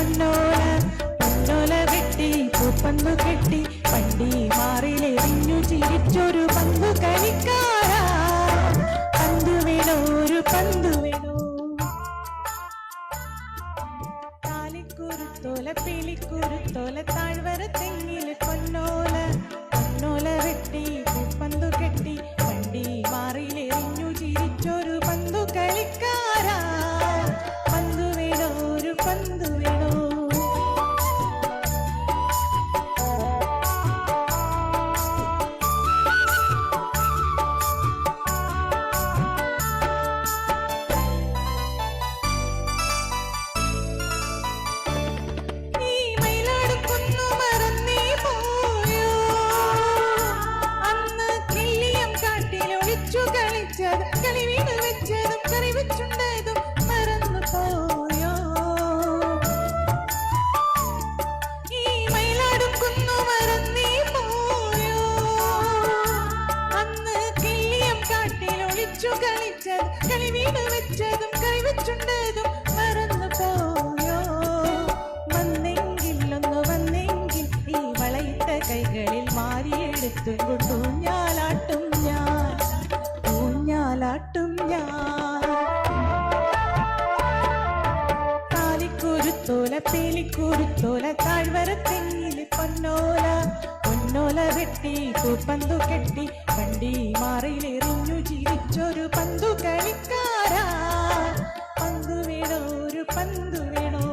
പൊന്നോല പൊന്നോല വെട്ടി പൂപ്പന്തു കെട്ടി വണ്ടി മാറിലെറിഞ്ഞു ചിരിച്ചൊരു പന്തു കളിക്കാരാ പന്തു വേണോ ഒരു പന്തു വേണോ താലിക്കുരുത്തോല പീലിക്കുരുത്തോല താഴ്വര തെങ്ങില് പൊന്നോല പൊന്നോല വെട്ടി പൂപ്പന്തു കെട്ടി വണ്ടി മാറിലെറിഞ്ഞു ചിരിച്ചൊരു പന്തു കളിക്കാരാ പന്തു വേണോ ഒരു പന്തു വേണോ കളി വീട് വെച്ചതും കറി വെച്ചുണ്ടായതും മറന്നു പോയോ ഈ മയിലാടും കുന്നു മറന്നീ പോയോ അന്ന് കിള്ളിയം കാട്ടിൽ ഒളിച്ചു കളിച്ചത് കളി വീട് വെച്ചതും കറി വെച്ചുണ്ടായതും മറന്നു പോയോ വന്നെങ്കിൽ ഒന്ന് വന്നെങ്കിൽ ഈ വളയിട്ട കൈകളിൽ മാറിയെടുത്തും കൊണ്ടൂഞ്ഞാലാട്ടും ഞാൻ ൂഞ്ഞാലാട്ടും ഞാൻ താലിക്കുരുത്തോല പേലിക്കുരുത്തോല താഴ്വര തെങ്ങില് പൊന്നോല പൊന്നോല വെട്ടി പൂപ്പന്തു കെട്ടി വണ്ടി മാറിലെറിഞ്ഞു ചിരിച്ചൊരു പന്തു കളിക്കാരാ പന്തു വേണോ ഒരു പന്തു വേണോ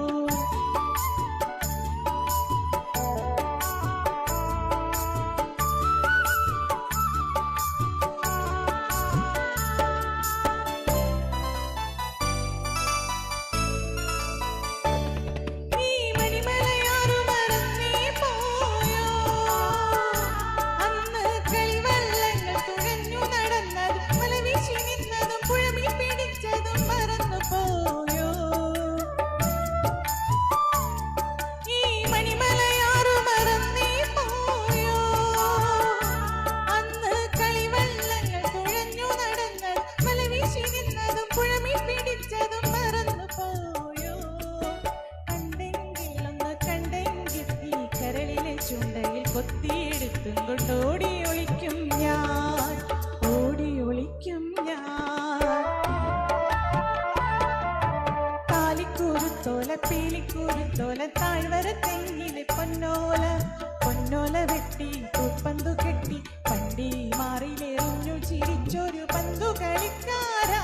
ചുണ്ടയിൽ കൊത്തിയെടുത്തും കൊണ്ട് ഓടി ഒളിക്കും ഞാൻ ഓടി ഒളിക്കും ഞാൻ താലിക്കുരുത്തോല പീലിക്കുരുത്തോല താഴ്വര തെങ്ങില് പൊന്നോല പൊന്നോല വെട്ടി പൂപ്പന്തു കെട്ടി വണ്ടി മാറിലെറിഞ്ഞു ചിരിച്ചൊരു പന്തു കളിക്കാരാ